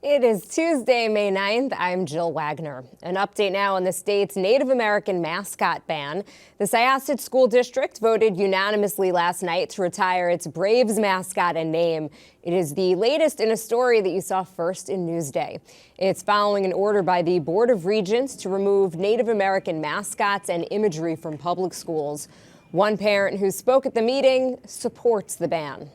It is Tuesday, May 9th. I'm Jill Wagner. An update now on the state's Native American mascot ban. The Syosset School District voted unanimously last night to retire its Braves mascot and name. It is the latest in a story that you saw first in Newsday. It's following an order by the Board of Regents to remove Native American mascots and imagery from public schools. One parent who spoke at the meeting supports the ban.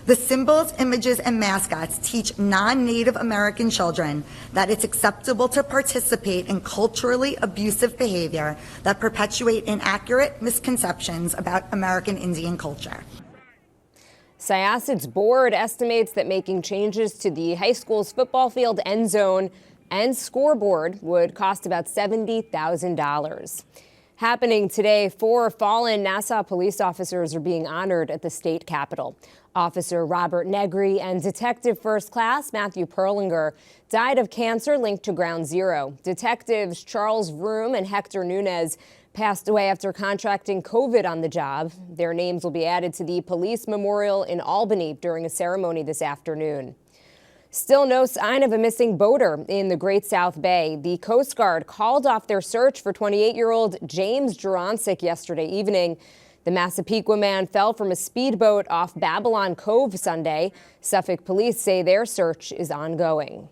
The symbols, images, and mascots teach non-Native American children that it's acceptable to participate in culturally abusive behavior that perpetuate inaccurate misconceptions about American Indian culture. Syosset's board estimates that making changes to the high school's football field end zone and scoreboard would cost about $70,000. Happening today, 4 fallen Nassau police officers are being honored at the state capitol. Officer Robert Negri and Detective First Class Matthew Perlinger died of cancer linked to Ground Zero. Detectives Charles Vroom and Hector Nunez passed away after contracting COVID on the job. Their names will be added to the police memorial in Albany during a ceremony this afternoon. Still no sign of a missing boater in the Great South Bay. The Coast Guard called off their search for 28-year-old James Jurancic yesterday evening. The Massapequa man fell from a speedboat off Babylon Cove Sunday. Suffolk police say their search is ongoing.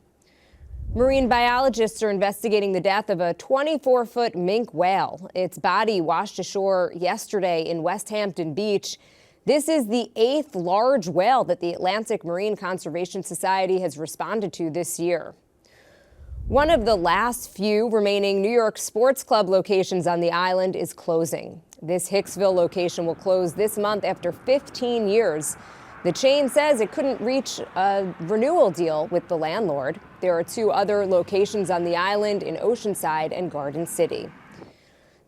Marine biologists are investigating the death of a 24-foot minke whale. Its body washed ashore yesterday in West Hampton Beach. This is the 8th large whale that the Atlantic Marine Conservation Society has responded to this year. One of the last few remaining New York Sports Club locations on the island is closing. This Hicksville location will close this month after 15 years. The chain says it couldn't reach a renewal deal with the landlord. There are 2 other locations on the island in Oceanside and Garden City.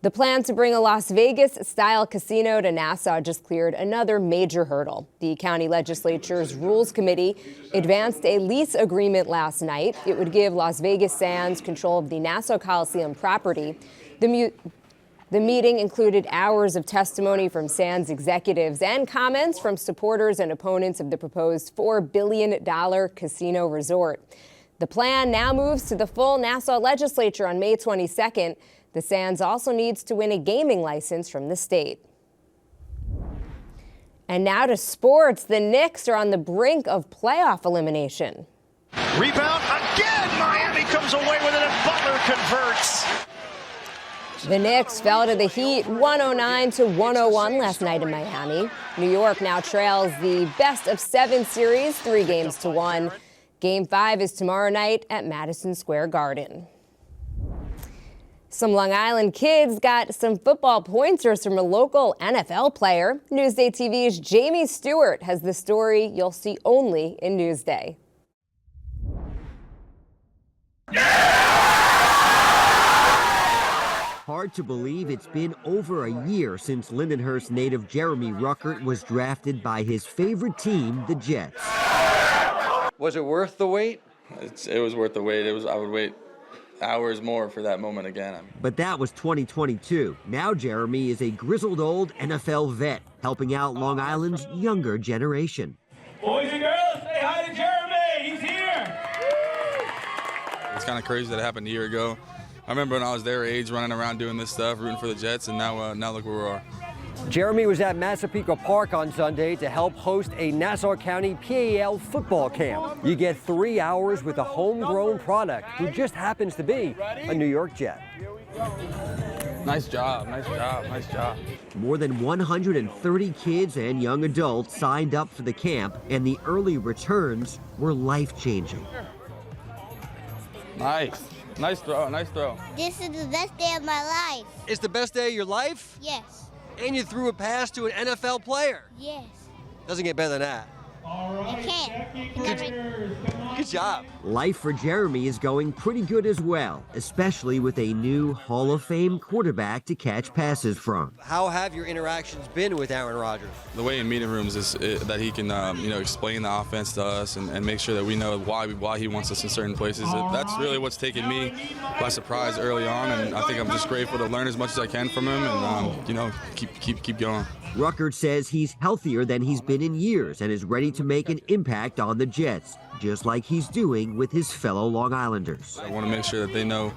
The plan to bring a Las Vegas-style casino to Nassau just cleared another major hurdle. The county legislature's Rules Committee advanced a lease agreement last night. It would give Las Vegas Sands control of the Nassau Coliseum property. The meeting included hours of testimony from Sands executives and comments from supporters and opponents of the proposed $4 billion casino resort. The plan now moves to the full Nassau legislature on May 22nd. The Sands also needs to win a gaming license from the state. And now to sports. The Knicks are on the brink of playoff elimination. Rebound again. Miami comes away with it and Butler converts. The Knicks fell to the Heat 109-101 last night in Miami. New York now trails the best-of-7 series 3-1. Game 5 is tomorrow night at Madison Square Garden. Some Long Island kids got some football pointers from a local NFL player. NewsdayTV's Jamie Stewart has the story you'll see only in Newsday. Hard to believe it's been over a year since Lindenhurst native Jeremy Ruckert was drafted by his favorite team, the Jets. Was it worth the wait? It was worth the wait. I would wait hours more for that moment again. But that was 2022. Now Jeremy is a grizzled old NFL vet, helping out Long Island's younger generation. Boys and girls, say hi to Jeremy. He's here. It's kind of crazy that it happened a year ago. I remember when I was their age running around doing this stuff, rooting for the Jets, and now look where we are. Jeremy was at Massapequa Park on Sunday to help host a Nassau County PAL football camp. You get 3 hours with a homegrown product who just happens to be a New York Jet. Nice job, nice job, nice job. More than 130 kids and young adults signed up for the camp, and the early returns were life-changing. Nice. Nice throw, nice throw. This is the best day of my life. It's the best day of your life? Yes. And you threw a pass to an NFL player. Yes. Doesn't get better than that. It can't. Good job. Life for Jeremy is going pretty good as well, especially with a new Hall of Fame quarterback to catch passes from. How have your interactions been with Aaron Rodgers? The way in meeting rooms is that he can, explain the offense to us and make sure that we know why he wants us in certain places. That's really what's taken me by surprise early on, and I think I'm just grateful to learn as much as I can from him and, keep going. Ruckert says he's healthier than he's been in years and is ready to make an impact on the Jets, just like he's doing with his fellow Long Islanders. I want to make sure that they know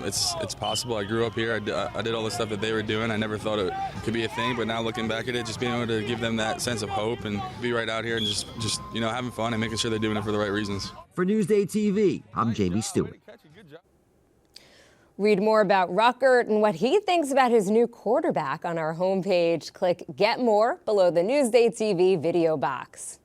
it's possible. I grew up here. I did all the stuff that they were doing. I never thought it could be a thing, but now looking back at it, just being able to give them that sense of hope and be right out here and just having fun and making sure they're doing it for the right reasons. For Newsday TV, I'm Jamie Stewart. Read more about Ruckert and what he thinks about his new quarterback on our homepage. Click Get More below the Newsday TV video box.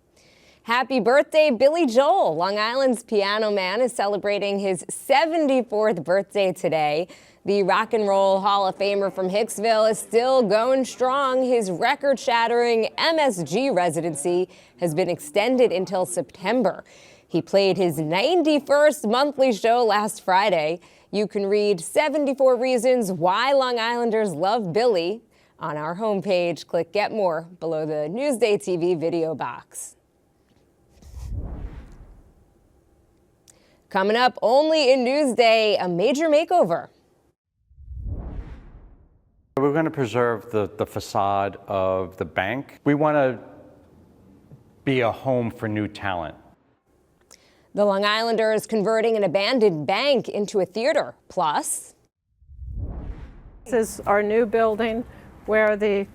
Happy birthday, Billy Joel. Long Island's piano man is celebrating his 74th birthday today. The Rock and Roll Hall of Famer from Hicksville is still going strong. His record-shattering MSG residency has been extended until September. He played his 91st monthly show last Friday. You can read 74 reasons why Long Islanders love Billy on our homepage. Click Get More below the Newsday TV video box. Coming up only in Newsday, a major makeover. We're going to preserve the facade of the bank. We want to be a home for new talent. The Long Islanders converting an abandoned bank into a theater. Plus, this is our new building where the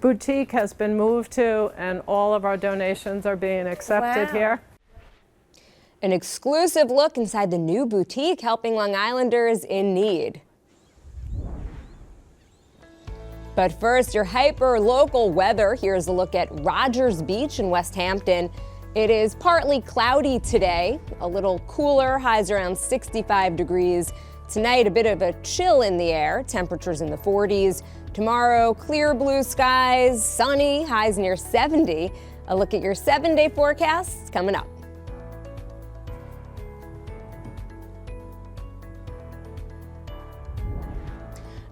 boutique has been moved to, and all of our donations are being accepted here. An exclusive look inside the new boutique helping Long Islanders in need. But first, your hyper-local weather. Here's a look at Rogers Beach in West Hampton. It is partly cloudy today, a little cooler, highs around 65 degrees. Tonight, a bit of a chill in the air, temperatures in the 40s. Tomorrow, clear blue skies, sunny, highs near 70. A look at your 7-day forecasts coming up.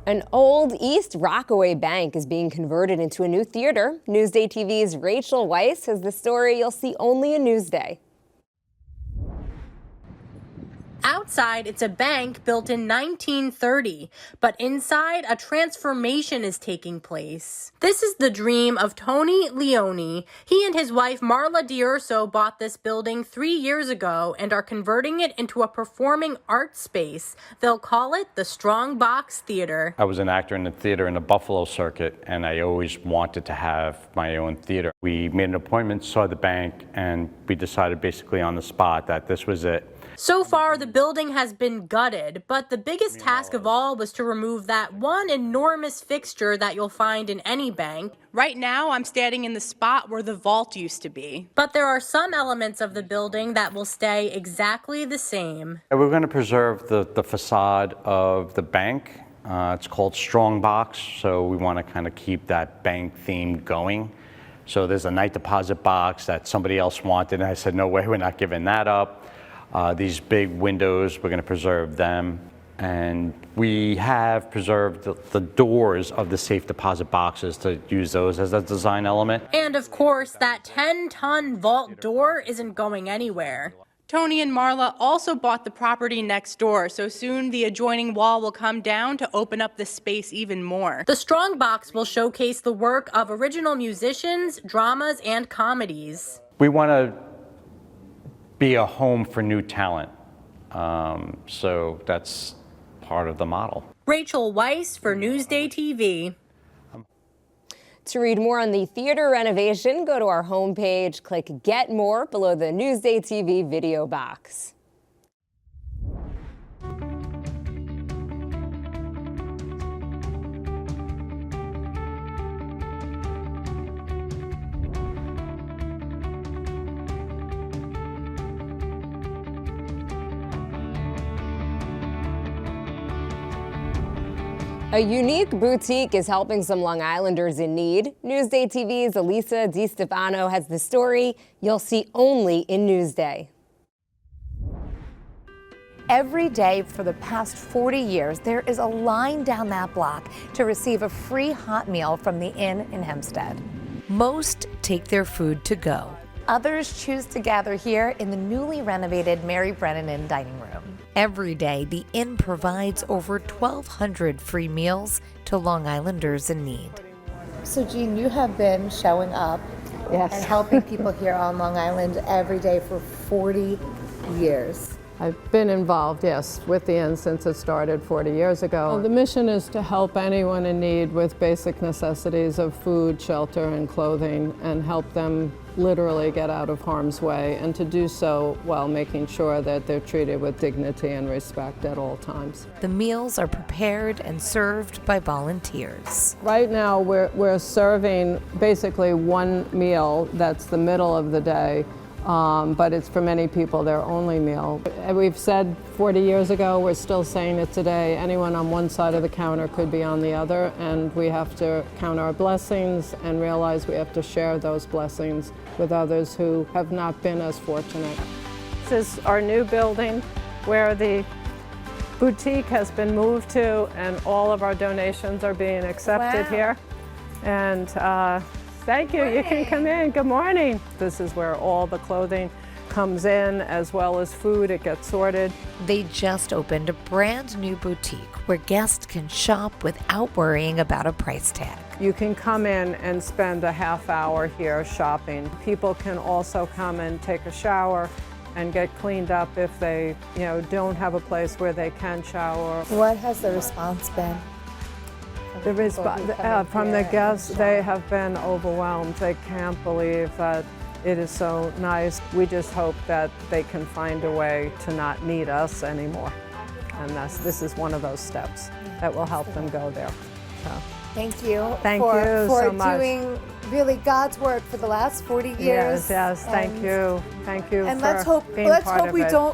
An old East Rockaway bank is being converted into a new theater. Newsday TV's Rachel Weiss has the story you'll see only in Newsday. Outside, it's a bank built in 1930, but inside, a transformation is taking place. This is the dream of Tony Leone. He and his wife Marla D'Urso bought this building 3 years ago and are converting it into a performing arts space. They'll call it the Strong Box Theater. I was an actor in the theater in the Buffalo circuit, and I always wanted to have my own theater. We made an appointment, saw the bank, and we decided basically on the spot that this was it. So far, the building has been gutted, but the biggest task of all was to remove that one enormous fixture that you'll find in any bank. Right now, I'm standing in the spot where the vault used to be. But there are some elements of the building that will stay exactly the same. We're going to preserve the facade of the bank. It's called Strong Box, so we want to kind of keep that bank theme going. So there's a night deposit box that somebody else wanted, and I said, no way, we're not giving that up. These big windows, we're going to preserve them. And we have preserved the doors of the safe deposit boxes to use those as a design element. And of course, that 10-ton vault door isn't going anywhere. Tony and Marla also bought the property next door, so soon the adjoining wall will come down to open up the space even more. The Strong Box will showcase the work of original musicians, dramas, and comedies. We want to be a home for new talent. So that's part of the model. Rachel Weiss for Newsday TV. To read more on the theater renovation, go to our homepage, click Get More below the Newsday TV video box. A unique boutique is helping some Long Islanders in need. Newsday TV's Elisa DiStefano has the story you'll see only in Newsday. Every day for the past 40 years, there is a line down that block to receive a free hot meal from the Inn in Hempstead. Most take their food to go. Others choose to gather here in the newly renovated Mary Brennan Inn dining room. Every day, the Inn provides over 1,200 free meals to Long Islanders in need. So, Jean, you have been showing up Yes. and helping people here on Long Island every day for 40 years. I've been involved, yes, with the Inn since it started 40 years ago. The mission is to help anyone in need with basic necessities of food, shelter, and clothing, and help them literally get out of harm's way, and to do so while making sure that they're treated with dignity and respect at all times. The meals are prepared and served by volunteers. Right now, we're serving basically one meal that's the middle of the day. But it's for many people their only meal. We've said 40 years ago, we're still saying it today, anyone on one side of the counter could be on the other, and we have to count our blessings and realize we have to share those blessings with others who have not been as fortunate. This is our new building where the boutique has been moved to, and all of our donations are being accepted here. And thank you. You can come in. Good morning. This is where all the clothing comes in, as well as food. It gets sorted. They just opened a brand new boutique where guests can shop without worrying about a price tag. You can come in and spend a half hour here shopping. People can also come and take a shower and get cleaned up if they, don't have a place where they can shower. What has the response been? The response from the guests, they have been overwhelmed. They can't believe that it is so nice. We just hope that they can find a way to not need us anymore. And this is one of those steps that will help them go there. So, thank you. Thank you so much. For doing really God's work for the last 40 years. Yes, thank you. Thank you. And for let's hope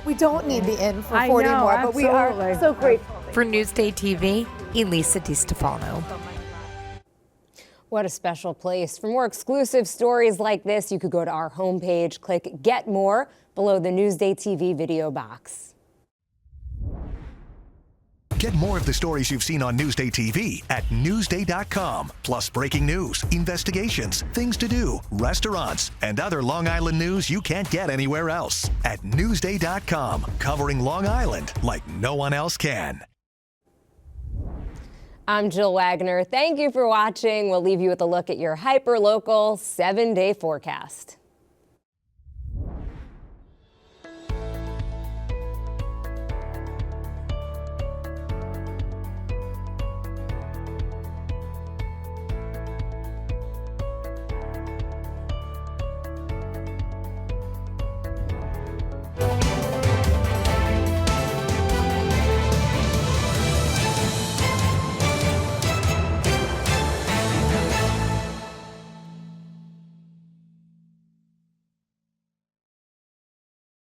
we don't need the Inn for 40 more, absolutely. but we are so grateful. For Newsday TV, Elisa DiStefano. What a special place. For more exclusive stories like this, you could go to our homepage, click Get More below the Newsday TV video box. Get more of the stories you've seen on Newsday TV at Newsday.com. Plus breaking news, investigations, things to do, restaurants, and other Long Island news you can't get anywhere else. At Newsday.com, covering Long Island like no one else can. I'm Jill Wagner. Thank you for watching. We'll leave you with a look at your hyper-local 7-day forecast.